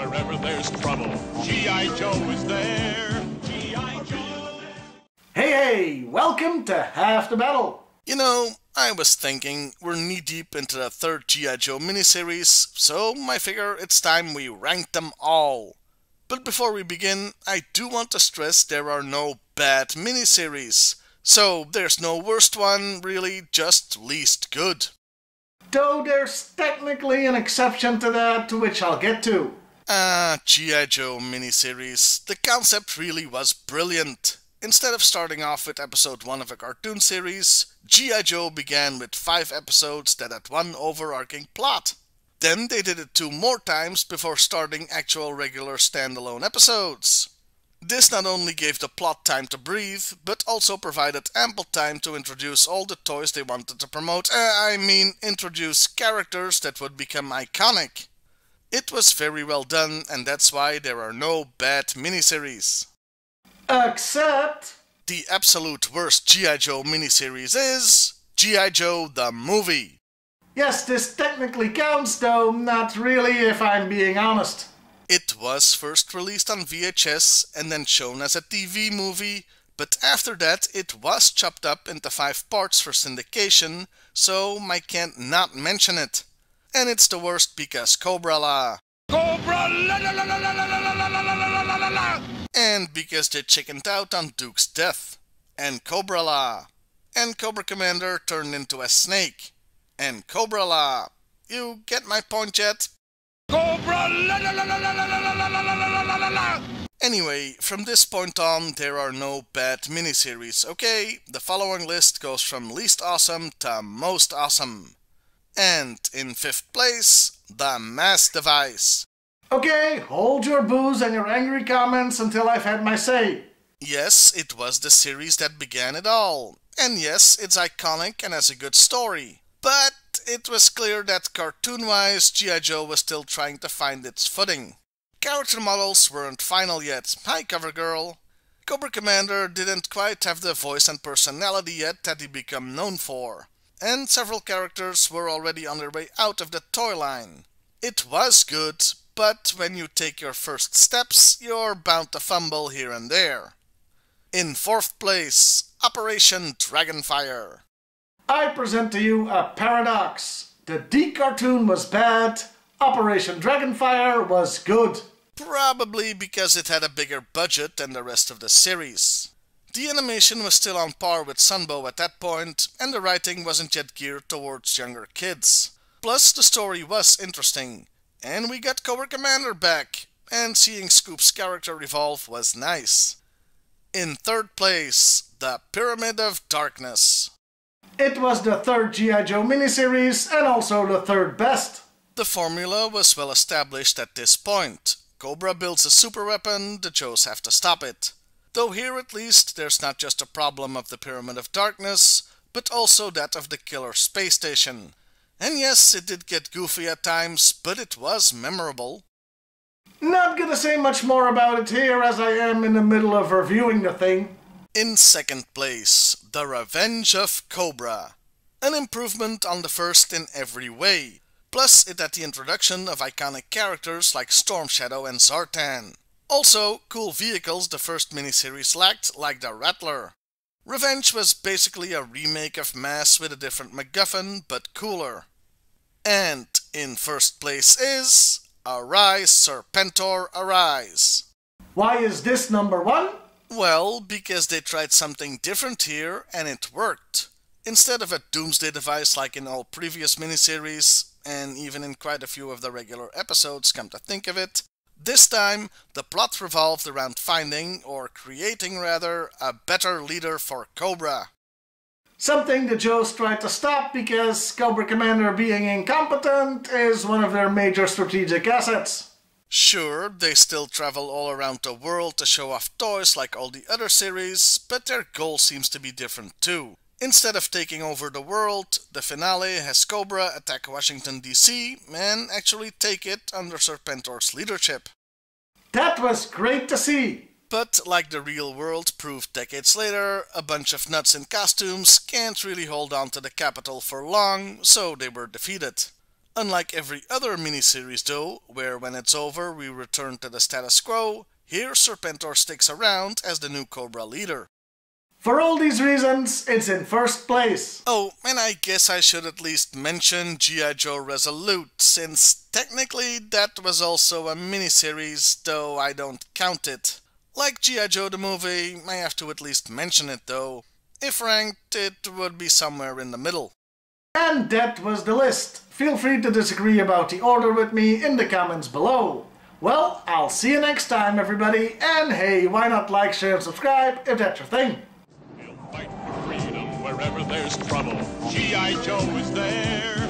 wherever there's trouble, G.I. Joe is there. G.I. Joe. Hey, welcome to Half the Battle. You know, I was thinking we're knee-deep into the third G.I. Joe miniseries, so I figure it's time we rank them all. But before we begin, I do want to stress there are no bad miniseries. So there's no worst one, really, just least good. Though there's technically an exception to that, to which I'll get to. G.I. Joe miniseries. The concept really was brilliant. Instead of starting off with episode 1 of a cartoon series, G.I. Joe began with 5 episodes that had one overarching plot. Then they did it 2 more times before starting actual regular standalone episodes. This not only gave the plot time to breathe, but also provided ample time to introduce all the toys they wanted to promote. Introduce characters that would become iconic. It was very well done, and that's why there are no bad miniseries. Except... the absolute worst G.I. Joe miniseries is G.I. Joe the Movie. Yes, this technically counts, though not really if I'm being honest. It was first released on VHS and then shown as a TV movie, but after that it was chopped up into 5 parts for syndication, so I can't not mention it. And it's the worst because Cobra-La. Cobra-La! And because they chickened out on Duke's death. And Cobra-La. And Cobra Commander turned into a snake. And Cobra-La. You get my point yet? Cobra-La! Anyway, from this point on, there are no bad miniseries, okay? The following list goes from least awesome to most awesome. And in 5th place, The Mass Device. Okay, hold your booze and your angry comments until I've had my say. Yes, it was the series that began it all. And yes, it's iconic and has a good story. But it was clear that cartoon-wise, G.I. Joe was still trying to find its footing. Character models weren't final yet. Hi, CoverGirl. Cobra Commander didn't quite have the voice and personality yet that he became known for. And several characters were already on their way out of the toy line. It was good, but when you take your first steps, you're bound to fumble here and there. In 4th place, Operation Dragonfire. I present to you a paradox. The D cartoon was bad, Operation Dragonfire was good. Probably because it had a bigger budget than the rest of the series. The animation was still on par with Sunbow at that point, and the writing wasn't yet geared towards younger kids. Plus, the story was interesting, and we got Cobra Commander back, and seeing Scoop's character evolve was nice. In 3rd place, The Pyramid of Darkness. It was the 3rd G.I. Joe miniseries and also the 3rd best. The formula was well established at this point. Cobra builds a super weapon, the Joes have to stop it. Though here at least there's not just a problem of the Pyramid of Darkness, but also that of the killer space station. And yes, it did get goofy at times, but it was memorable. Not gonna say much more about it here as I am in the middle of reviewing the thing. In 2nd place, The Revenge of Cobra. An improvement on the first in every way. Plus, it had the introduction of iconic characters like Storm Shadow and Zartan. Also, cool vehicles the first miniseries lacked, like the Rattler. Revenge was basically a remake of Mass with a different MacGuffin, but cooler. And in 1st place is Arise, Serpentor, Arise. Why is this number 1? Well, because they tried something different here, and it worked. Instead of a doomsday device like in all previous miniseries, and even in quite a few of the regular episodes, come to think of it, this time the plot revolved around finding, or creating rather, a better leader for Cobra. Something the Joes tried to stop because Cobra Commander being incompetent is one of their major strategic assets. Sure, they still travel all around the world to show off toys like all the other series, but their goal seems to be different too. Instead of taking over the world, the finale has Cobra attack Washington DC and actually take it under Serpentor's leadership. That was great to see! But like the real world proved decades later, a bunch of nuts in costumes can't really hold on to the capital for long, so they were defeated. Unlike every other miniseries though, where when it's over we return to the status quo, here Serpentor sticks around as the new Cobra leader. For all these reasons, it's in first place. Oh, and I guess I should at least mention G.I. Joe Resolute, since technically that was also a miniseries, though I don't count it. Like G.I. Joe the movie, I have to at least mention it though. If ranked, it would be somewhere in the middle. And that was the list. Feel free to disagree about the order with me in the comments below. Well, I'll see you next time, everybody, and hey, why not like, share, and subscribe if that's your thing. We'll fight for freedom wherever there's trouble. G.I. Joe is there.